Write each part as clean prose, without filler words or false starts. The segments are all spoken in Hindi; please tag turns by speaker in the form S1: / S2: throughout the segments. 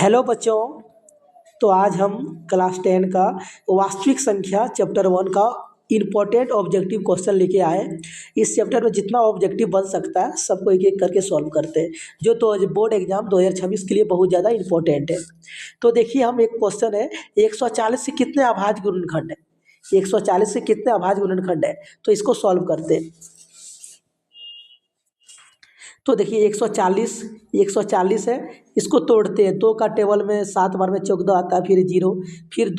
S1: हेलो बच्चों। तो आज हम क्लास 10 का वास्तविक संख्या चैप्टर 1 का इम्पोर्टेंट ऑब्जेक्टिव क्वेश्चन लेके आए। इस चैप्टर में जितना ऑब्जेक्टिव बन सकता है सबको एक एक करके सॉल्व करते हैं, जो तो बोर्ड एग्जाम 2026 के लिए बहुत ज़्यादा इम्पोर्टेंट है। तो देखिए, हम एक क्वेश्चन है, 140 से कितने अभाज्य गुणनखंड है। 140 से कितने अभाज्य गुणनखंड है, तो इसको सॉल्व करते हैं। तो देखिए, 140 है, इसको तोड़ते हैं। 2 का टेबल में 7 बार में 14 आता है, फिर 0, फिर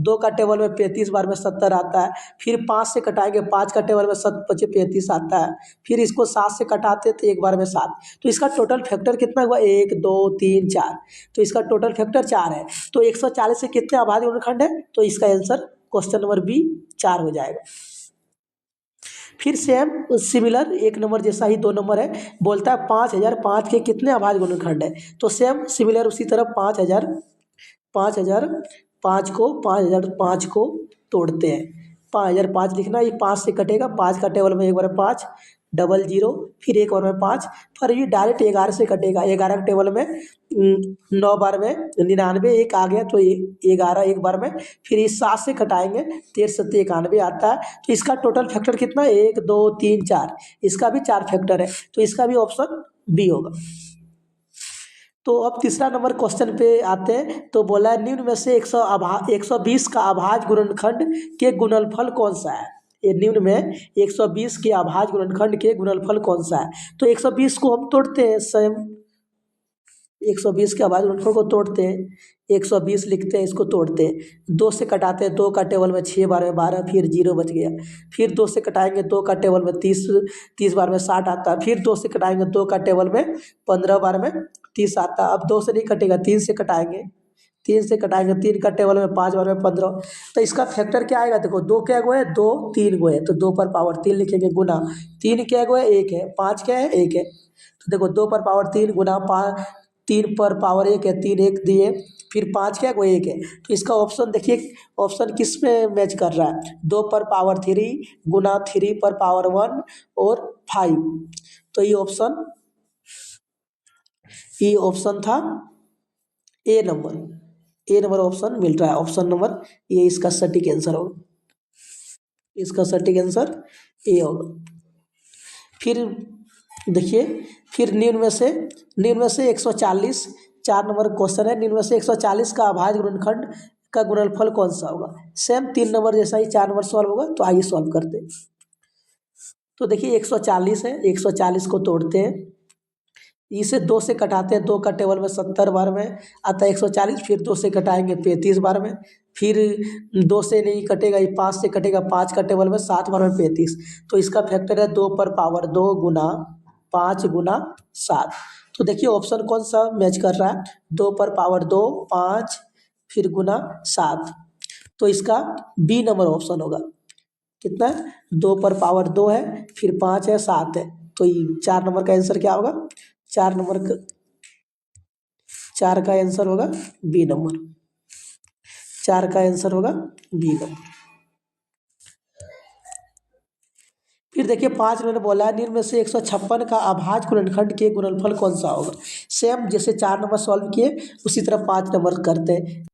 S1: 2 का टेबल में 35 बार में 70 आता है, फिर 5 से कटाएंगे, 5 का टेबल में 7 पचे 35 आता है, फिर इसको 7 से कटाते तो एक बार में 7। तो इसका टोटल फैक्टर कितना हुआ, 1 2 3 4। तो इसका टोटल फैक्टर 4 है। तो 140 से कितने अभाज्य गुणनखंड है, तो इसका आंसर क्वेश्चन नंबर बी 4 हो जाएगा। फिर सेम सिमिलर एक नंबर जैसा ही 2 नंबर है, बोलता है 5005 के कितने अभाज्य गुणनखंड है। तो सेम सिमिलर उसी तरह 5005 को तोड़ते हैं। 5005 लिखना, ये 5 से कटेगा, 5 का टेबल में एक बार 5, डबल 0, फिर एक बार में 5, पर ये डायरेक्ट 11 से कटेगा। 11 के टेबल में 9 बार में 99, एक आ गया तो 11 एक बार में, फिर इस 7 से कटाएंगे, 13 सत्ते 91 आता है। तो इसका टोटल फैक्टर कितना है, 1 2 3 4। इसका भी 4 फैक्टर है, तो इसका भी ऑप्शन बी होगा। तो अब तीसरा नंबर क्वेश्चन पे आते हैं। तो बोला है, निम्न में से 120 का अभाज्य गुणनखंड के गुणनफल कौन सा है। ये निम्न में 120 के अभाज्य गुणनखंड के गुणनफल कौन सा है। तो 120 को हम तोड़ते हैं, स्वयं 120 के अभाज्य गुणनफल को तोड़ते हैं। 120 लिखते हैं, इसको तोड़ते हैं। 2 से कटाते हैं, 2 का टेबल में 6 बार में 12, फिर 0 बच गया। फिर 2 से कटाएंगे, 2 का टेबल में 30 बार में 60 आता है। फिर 2 से कटाएंगे, 2 का टेबल में 15 बार में 30 आता है। अब 2 से नहीं कटेगा, 3 से कटाएंगे, 3 का टेबल में 5 बार में 15। तो इसका फैक्टर क्या आएगा, देखो 2 क्या गो है, 2 3 गो है, तो 2 पर पावर 3 लिखेंगे, गुना 3 क्या गो है, 1 है, 5 क्या है, 1 है। तो देखो 2 पर पावर 3 गुना 5, 3 पर पावर 1 है, 3 1 दिए, फिर 5 क्या है, वो 1 है। तो इसका ऑप्शन देखिए, ऑप्शन किस में मैच कर रहा है, 2 पर पावर 3 गुना 3 पर पावर 1 और 5। तो ये ऑप्शन था ए नंबर ऑप्शन मिल रहा है। ऑप्शन नंबर ये इसका सटीक आंसर होगा, इसका सटीक आंसर ए होगा। फिर देखिए, फिर निम्न में से 140, 4 नंबर क्वेश्चन है, निम्न में से 140 का अभाज्य गुणनखंड का गुणनफल कौन सा होगा। सेम 3 नंबर जैसा ही 4 नंबर सॉल्व होगा। तो आइए सॉल्व करते हैं। तो देखिए, 140 है, 140 को तोड़ते हैं, इसे 2 से कटाते हैं, 2 का टेबल में 70 बार में आता है 140, फिर 2 से कटाएंगे 35 बार में, फिर 2 से नहीं कटेगा, ये 5 से कटेगा, 5 का टेबल में 7 बार में 35। तो इसका फैक्टर है 2 पर पावर 2 गुना 5 गुना 7। तो देखिए ऑप्शन कौन सा मैच कर रहा है, 2 पर पावर 2 5 फिर गुना 7। तो इसका बी नंबर ऑप्शन होगा। कितना है, 2 पर पावर 2 है, फिर 5 है, 7 है। तो ये 4 नंबर का आंसर क्या होगा, 4 का आंसर होगा बी नंबर। 4 का आंसर होगा बी नंबर। फिर देखिए, 5 मैंने बोला है, निम्न में से 156 का अभाज्य गुणनखंड के गुणनफल कौन सा होगा। सेम जैसे 4 नंबर सॉल्व किए उसी तरह 5 नंबर करते हैं।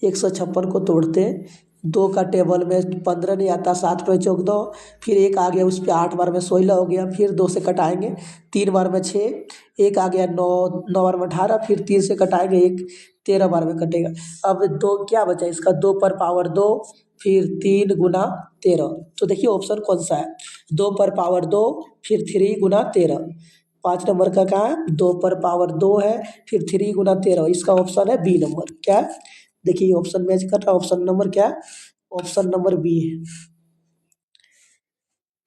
S1: 156 को तोड़ते हैं, 2 का टेबल में 15 नहीं आता, 7 पर 14, फिर 1 आ गया, उस पर 8 बार में 16 हो गया, फिर 2 से कटाएंगे, 3 बार में 6, 1 आ गया 9, 9 बार में 18, फिर 3 से कटाएंगे, 1 13 बार में कटेगा। अब 2 क्या बचा इसका, 2 पर पावर 2 फिर 3 गुना 13। तो देखिए ऑप्शन कौन सा है, 2 पर पावर 2 फिर 3 गुना 13। 5 नंबर का कहाँ है, 2 पर पावर 2 है, फिर 3 गुना 13। इसका ऑप्शन है बी नंबर। क्या है, देखिए ऑप्शन मैच कर रहा है। ऑप्शन नंबर क्या है, ऑप्शन नंबर बी है।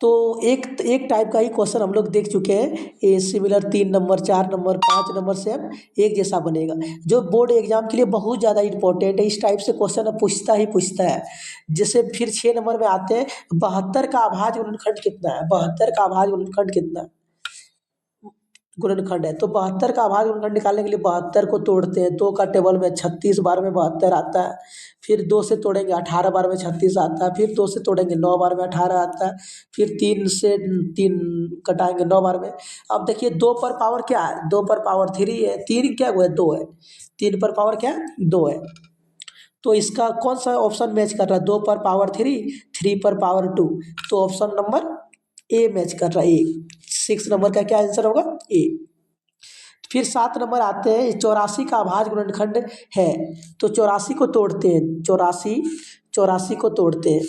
S1: तो एक टाइप का ही क्वेश्चन हम लोग देख चुके हैं, ये सिमिलर 3 नंबर 4 नंबर 5 नंबर से हम एक जैसा बनेगा, जो बोर्ड एग्जाम के लिए बहुत ज़्यादा इंपॉर्टेंट है। इस टाइप से क्वेश्चन अब पूछता है। जैसे फिर 6 नंबर में आते हैं, 72 का अभाज्य गुणनखंड कितना है, 72 का अभाज्य गुणनखंड कितना है। गुणनखंड है। तो 72 का अभाज्य गुणनखंड निकालने के लिए 72 को तोड़ते हैं, 2 का टेबल में 36 बार में 72 आता है, फिर 2 से तोड़ेंगे 18 बार में 36 आता है, फिर 2 से तोड़ेंगे 9 बार में 18 आता है, फिर 3 से 3 कटाएंगे 9 बार में। अब देखिए 2 पर पावर क्या है, 2 पर पावर 3 है, 3 क्या हुआ है 2 है, 3 पर पावर क्या है 2 है। तो इसका कौन सा ऑप्शन मैच कर रहा है, 2 पर पावर 3, 3 पर पावर 2, तो ऑप्शन नंबर ए मैच कर रहा है, ए। 6 नंबर का क्या आंसर होगा, ए। फिर 7 नंबर आते हैं, 84 का अभाज्य गुणनखंड है, तो 84 को तोड़ते हैं, 84 को तोड़ते हैं,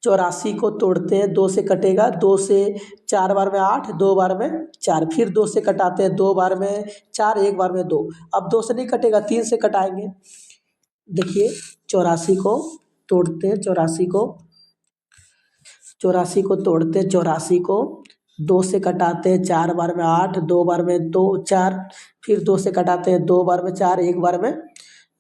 S1: 84 को तोड़ते हैं, 2 से कटेगा, 2 से 4 बार में 8, 2 बार में 4, फिर 2 से कटाते हैं, 2 बार में 4, 1 बार में 2। अब 2 से नहीं कटेगा, 3 से कटाएंगे। देखिए 84 को तोड़ते हैं, 84 को तोड़ते हैं, 84 को 2 से कटाते हैं, 4 बार में 8, 2 बार में 2 4, फिर 2 से कटाते हैं, 2 बार में 4, 1 बार में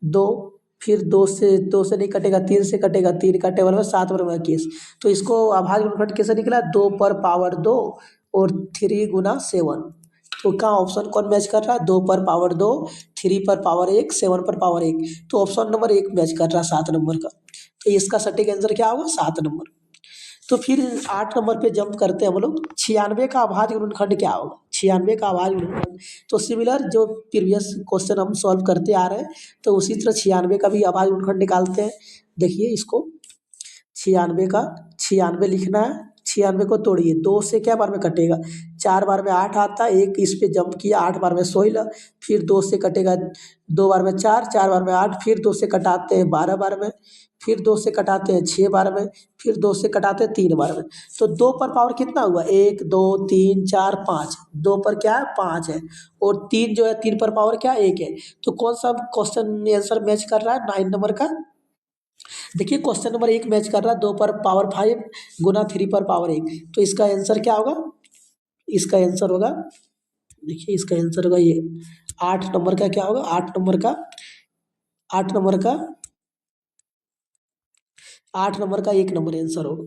S1: 2, फिर 2 से नहीं कटेगा, 3 से कटेगा, 3 का टेबल में 7 बार में 21। तो इसको अभाज्य गुणनखंड कैसे निकला, 2 पर पावर 2 और 3 गुना 7। तो कहाँ ऑप्शन कौन मैच कर रहा है, 2 पर पावर 2, 3 पर पावर 1, 7 पर पावर 1, तो ऑप्शन नंबर 1 मैच कर रहा है 7 नंबर का। तो इसका सटीक आंसर क्या होगा, 7 नंबर। तो फिर 8 नंबर पे जंप करते हैं हम लोग, 96 का अभाज्य गुणनखंड क्या होगा, 96 का अभाज्य गुणनखंड। तो सिमिलर जो प्रीवियस क्वेश्चन हम सॉल्व करते आ रहे हैं, तो उसी तरह 96 का भी अभाज्य गुणनखंड निकालते हैं। देखिए इसको 96 का 96 लिखना है, 96 को तोड़िए, 2 से क्या बार में कटेगा, 4 बार में 8 आता है, एक इस पे जंप किया, 8 बार में 16, फिर 2 से कटेगा, 2 बार में 4, 4 बार में 8, फिर 2 से कटाते हैं 12 बार में, फिर 2 से कटाते हैं 6 बार में, फिर 2 से कटाते हैं 3 बार में। तो 2 पर पावर कितना हुआ, 1 2 3 4 5, 2 पर क्या है 5 है, और 3 जो है 3 पर पावर क्या 1 है। तो कौन सा क्वेश्चन आंसर मैच कर रहा है, 9 नंबर का। देखिए क्वेश्चन नंबर 1 मैच कर रहा है, 2 पर पावर 5 गुना 3 पर पावर 1, तो इसका आंसर क्या होगा, इसका आंसर होगा, देखिए इसका आंसर होगा ये 8 नंबर का क्या होगा, 8 नंबर का 8 नंबर का 8 नंबर का 1 नंबर आंसर होगा।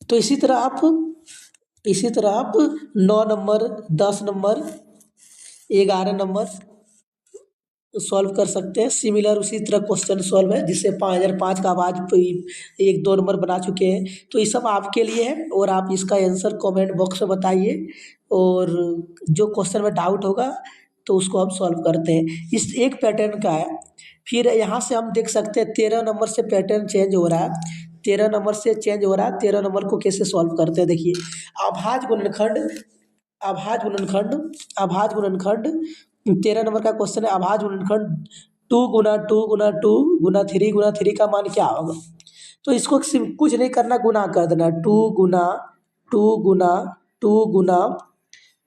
S1: तो इसी तरह आप 9 नंबर, 10 नंबर, 11 नंबर सॉल्व कर सकते हैं। सिमिलर उसी तरह क्वेश्चन सॉल्व है, जिससे 5005 का आवाज 1 2 नंबर बना चुके हैं। तो ये सब आपके लिए है, और आप इसका आंसर कमेंट बॉक्स में बताइए, और जो क्वेश्चन में डाउट होगा तो उसको हम सॉल्व करते हैं। इस एक पैटर्न का है। फिर यहाँ से हम देख सकते हैं 13 नंबर से पैटर्न चेंज हो रहा है, 13 नंबर से चेंज हो रहा है। 13 नंबर को कैसे सॉल्व करते हैं, देखिए अभाज्य गुणनखंड, अभाज्य गुणनखंड, अभाज्य गुणनखंड 13 नंबर का क्वेश्चन है, अभाज्य गुणनखंड 2 गुना 2 गुना 2 गुना 3 गुना 3 का मान क्या होगा। तो इसको कुछ नहीं करना, गुना कर देना, 2 गुना 2 गुना 2 गुना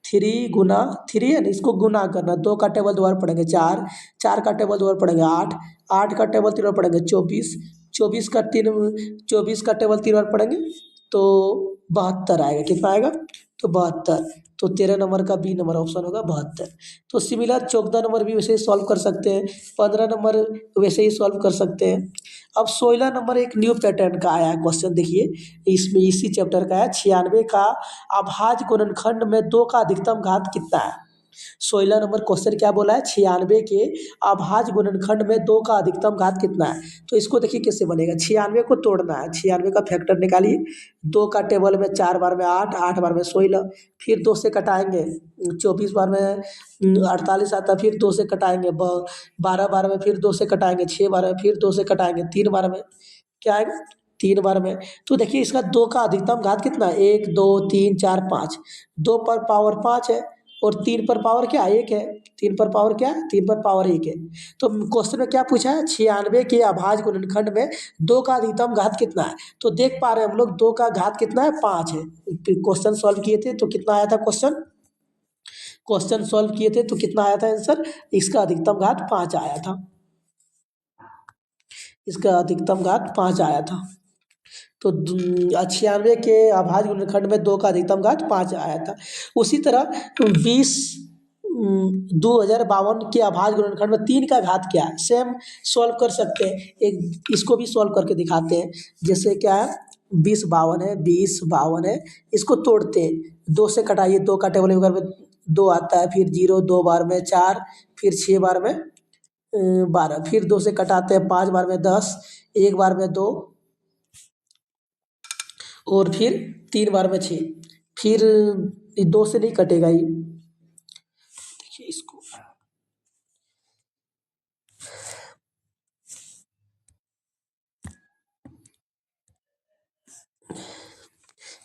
S1: 3 गुना 3 है ना, इसको गुना करना, 2 का टेबल दोबारा पढ़ेंगे 4, 4 का टेबल दोबारा पढ़ेंगे 8, 8 का टेबल 3 बार पढ़ेंगे 24, 24 का टेबल 3 बार पढ़ेंगे तो 72 आएगा। कितना आएगा, तो 72। तो 13 नंबर का बी नंबर ऑप्शन होगा 72। तो सिमिलर 14 नंबर भी वैसे ही सॉल्व कर सकते हैं, 15 नंबर वैसे ही सॉल्व कर सकते हैं। अब 16 नंबर एक न्यू पैटर्न का आया है क्वेश्चन, देखिए इसमें इसी चैप्टर का है, 96 का अभाज्य गुणनखंड में 2 का अधिकतम घात कितना है। 16 नंबर क्वेश्चन क्या बोला है, 96 के अभाज्य गुणनखंड में 2 का अधिकतम घात कितना है। तो इसको देखिए कैसे बनेगा, 96 को तोड़ना है, 96 का फैक्टर निकालिए, 2 का टेबल में 4 बार में 8, 8 बार में 16, फिर 2 से कटाएंगे, 24 बार में 48 आता, फिर 2 से कटाएंगे 12 बार में, फिर 2 से कटाएंगे 6 बार में, फिर 2 से कटाएंगे 3 बार में, क्या आएगा 3 बार में। तो देखिए इसका 2 का अधिकतम घात कितना है, 1 2 3 4 5, 2 पर पावर 5 है, और 3 पर पावर क्या 1 है, 3 पर पावर क्या है, 3 पर पावर 1 है। तो क्वेश्चन में क्या पूछा है, 96 के अभाज्य गुणनखंड में 2 का अधिकतम घात कितना है। तो देख पा रहे हैं हम लोग 2 का घात कितना है, 5 है। क्वेश्चन सॉल्व किए थे तो कितना आया था, क्वेश्चन सॉल्व किए थे तो कितना आया था आंसर, इसका अधिकतम घात 5 आया था, इसका अधिकतम घात 5 आया था। तो 96 के अभाज्य गुणनखंड में 2 का अधिकतम घात 5 आया था। उसी तरह 2052 के अभाज्य गुणनखंड में 3 का घात क्या है, सेम सॉल्व कर सकते हैं, एक इसको भी सॉल्व करके दिखाते हैं। जैसे क्या है, 20 52 है, 20 52 है, इसको तोड़ते हैं। 2 से कटाइए, 2 का टेबल में 2 आता है, फिर 0 2 बार में 4, फिर 6 बार में 12, फिर 2 से कटाते हैं, 5 बार में 10, 1 बार में 2 और फिर 3 बार में 6। फिर 2 से नहीं कटेगा ये, देखिए इसको।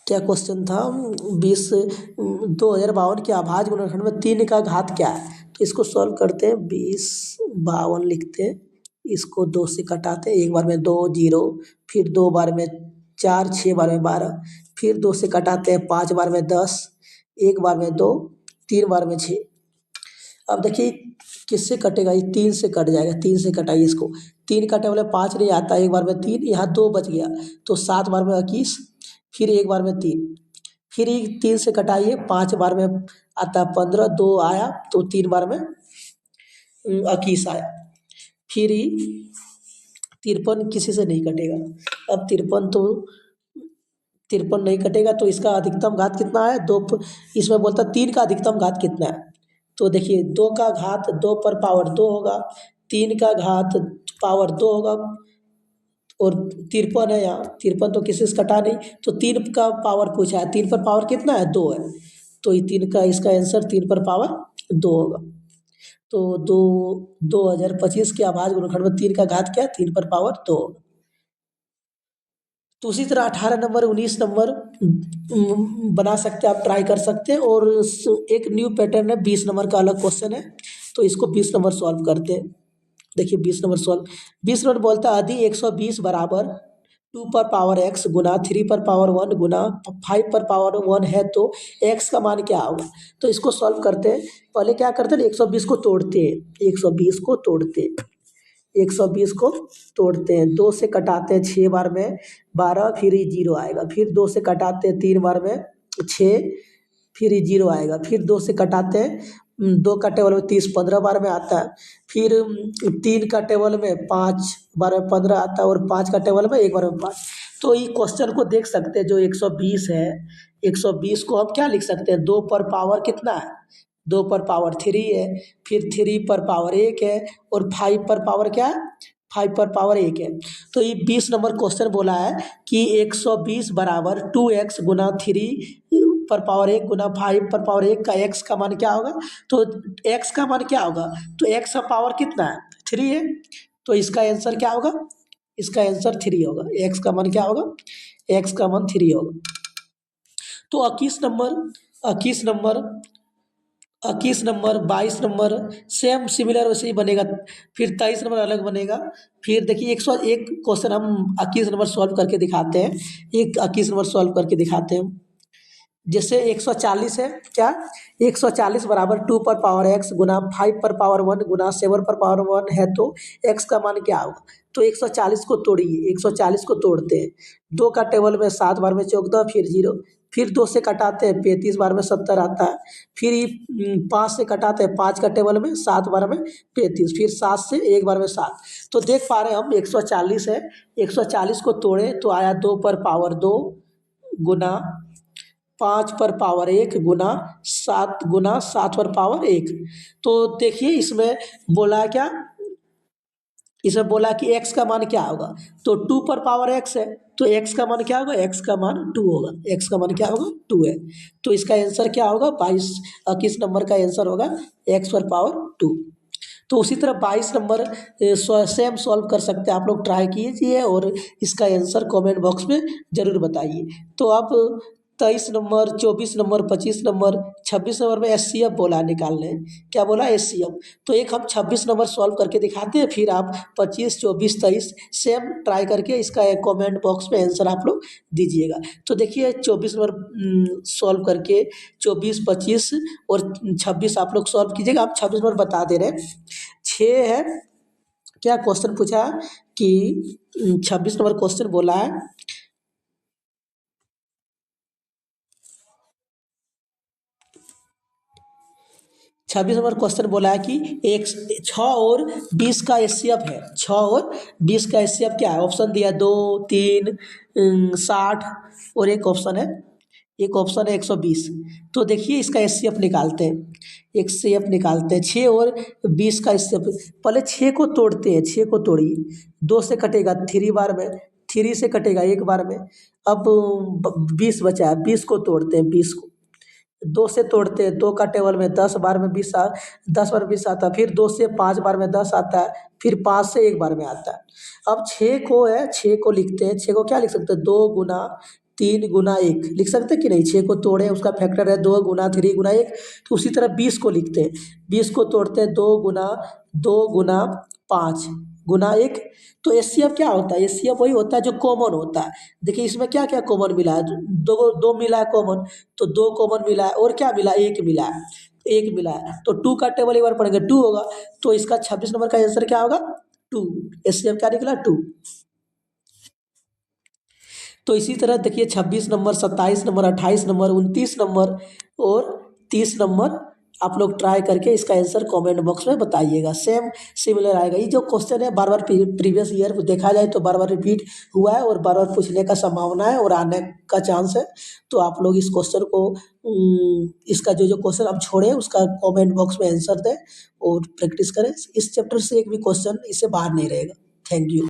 S1: क्या क्वेश्चन था? 2052 के अभाज्य गुणनखंड में 3 का घात क्या है? तो इसको सॉल्व करते हैं। 20 52 लिखते हैं, इसको 2 से कटाते हैं, 1 बार में 2 0, फिर 2 बार में 4, 6 बार में 12, फिर 2 से कटाते हैं, 5 बार में 10, 1 बार में 2, 3 बार में 6। अब देखिए किससे कटेगा, ये 3 से कट जाएगा, 3 से कटाइए इसको। 3 कटे वाले 5 नहीं आता, 1 बार में 3, यहाँ 2 बच गया, तो 7 बार में 21, फिर 1 बार में 3, फिर ये 3 से कटाइए, 5 बार में आता 15, 2 आया तो 3 बार में 21 आया। फिर ये 53 किसी से नहीं कटेगा। अब 53 नहीं कटेगा, तो इसका अधिकतम घात कितना है? 2। इसमें बोलता 3 का अधिकतम घात कितना है? तो देखिए 2 का घात 2 पर पावर 2 होगा, 3 का घात पावर 2 होगा, और 53 है यहाँ, 53 तो किसी से कटा नहीं, तो 3 का पावर पूछा है, 3 पर पावर कितना है? 2 है, तो ये 3 का, इसका आंसर 3 पर पावर 2 होगा। तो 2025 के अभाज्य गुणनखंड में 3 का घात क्या है? 3 पर पावर 2 होगा। तो उसी तरह 18 नंबर 19 नंबर बना सकते हैं, आप ट्राई कर सकते हैं। और एक न्यू पैटर्न है, 20 नंबर का अलग क्वेश्चन है, तो इसको 20 नंबर सॉल्व करते हैं। देखिए 20 नंबर बोलता है यदि 120 बराबर 2 पर पावर x गुना 3 पर पावर 1 गुना 5 पर पावर 1 है, तो x का मान क्या होगा? तो इसको सॉल्व करते हैं। पहले क्या करते हैं, 120 को तोड़ते हैं, 120 को तोड़ते हैं, 120 को तोड़ते हैं, 2 से कटाते हैं, 6 बार में 12, फिर ये 0 आएगा, फिर 2 से कटाते हैं, 3 बार में 6, फिर ये 0 आएगा, फिर 2 से कटाते हैं, 2 का टेबल में 30, 15 बार में आता है, फिर 3 का टेबल में 5 बार में 15 आता है, और 5 का टेबल में 1 बार में 5। तो ये क्वेश्चन को देख सकते हैं, जो 120 है, 120 को हम क्या लिख सकते हैं? 2 पर पावर कितना है? 2 पर पावर 3 है, फिर 3 पर पावर 1 है, और 5 पर पावर क्या है? 5 पर पावर 1 है। तो ये 20 नंबर क्वेश्चन बोला है कि 120 बराबर 2x गुना 3 पर पावर 1 गुना 5 पर पावर 1 का x का मान क्या होगा? तो x का मान क्या होगा? तो x का पावर कितना है? 3 है, तो इसका आंसर क्या होगा? इसका आंसर 3 होगा। x का मान क्या होगा? x का मान 3 होगा। तो 21 नंबर 22 नंबर सेम सिमिलर वैसे ही बनेगा। फिर 23 नंबर अलग बनेगा। फिर देखिए 101 क्वेश्चन हम 21 नंबर सॉल्व करके दिखाते हैं। एक 21 नंबर सॉल्व करके दिखाते हैं। जैसे 140 है, क्या? 140 बराबर 2 पर पावर x गुना 5 पर पावर 1 गुना 7 पर पावर 1 है, तो x का मान क्या होगा? तो 140 को तोड़िए, 140 को तोड़ते हैं, 2 का टेबल में 7 बार में 14, फिर 0, फिर 2 से कटाते हैं, 35 बार में 70 आता है, फिर 5 से कटाते हैं, 5 का टेबल में 7 बार में 35, फिर 7 से 1 बार में 7। तो देख पा रहे हैं हम 140 है, 140 को तोड़े तो आया 2 पर पावर 2 गुना 5 पर पावर 1 गुना 7 पर पावर 1। तो देखिए इसमें बोला क्या? इसमें बोला कि x का मान क्या होगा? तो 2 पर पावर x है, तो x का मान क्या होगा? x का मान 2 होगा। x का मान क्या होगा? 2 है। तो इसका आंसर क्या होगा? 21 नंबर का आंसर होगा x पर पावर 2। तो उसी तरह 22 नंबर सेम सॉल्व कर सकते हैं, आप लोग ट्राई कीजिए और इसका आंसर कमेंट बॉक्स में ज़रूर बताइए। तो आप 23 नंबर, 24 नंबर, 25 नंबर, 26 नंबर में एचसीएफ बोला निकालने। क्या बोला? एचसीएफ। तो एक हम 26 नंबर सॉल्व करके दिखाते हैं, फिर आप 25, 24, 23 सेम ट्राई करके इसका एक कमेंट बॉक्स में आंसर आप लोग दीजिएगा। तो देखिए 24 नंबर सॉल्व करके 24, 25 और 26 आप लोग सॉल्व कीजिएगा। आप 26 नंबर बता दे रहे हैं। 6 है, क्या क्वेश्चन पूछा कि 26 नंबर क्वेश्चन बोला है, 26 नंबर क्वेश्चन बोला है कि एक 6 और 20 का एचसीएफ है। 6 और 20 का एचसीएफ क्या है? ऑप्शन दिया 2, 3, 60 और एक ऑप्शन है 120। तो देखिए इसका एचसीएफ निकालते हैं। एचसीएफ निकालते हैं 6 और 20 का एचसीएफ। पहले 6 को तोड़ते हैं। 6 को तोड़िए, 2 से कटेगा 3 बार में, 3 से कटेगा 1 बार में। अब 20 बचा है, 20 को तोड़ते हैं। 20 को 2 से तोड़ते हैं, 2 का टेबल में 10 बार में 20 10 बार 20 आता है। फिर 2 से 5 बार में 10 आता है। फिर 5 से 1 बार में आता है। अब 6 को है, 6 को लिखते हैं। 6 को क्या लिख सकते हैं? 2 गुना 3 गुना 1 लिख सकते हैं कि नहीं? 6 को तोड़े, उसका फैक्टर है 2 गुना 3 गुना 1। तो उसी तरह 20 को लिखते हैं। 20 को तोड़ते हैं 2 गुना 5 गुना 1। तो एचसीएफ क्या होता है? एचसीएफ वही होता है जो कॉमन होता है। देखिए इसमें क्या क्या कॉमन मिला है? दो दो मिला है कॉमन, तो 2 कॉमन मिला है और क्या मिला है? 1 मिला है। 1 मिला है तो 2 का टेबल एक बार पढ़ेंगे 2 होगा। तो इसका 26 नंबर का आंसर क्या होगा? 2। एचसीएफ क्या निकला? 2। तो इसी तरह देखिए 26 नंबर, 27 नंबर, 28 नंबर, 29 नंबर और 30 नंबर आप लोग ट्राई करके इसका आंसर कमेंट बॉक्स में बताइएगा। सेम सिमिलर आएगा। ये जो क्वेश्चन है बार बार प्रीवियस ईयर देखा जाए तो बार बार रिपीट हुआ है और बार बार पूछने का संभावना है और आने का चांस है। तो आप लोग इस क्वेश्चन को इसका जो जो क्वेश्चन आप छोड़े उसका कमेंट बॉक्स में आंसर दें और प्रैक्टिस करें। इस चैप्टर से एक भी क्वेश्चन इससे बाहर नहीं रहेगा। Thank you.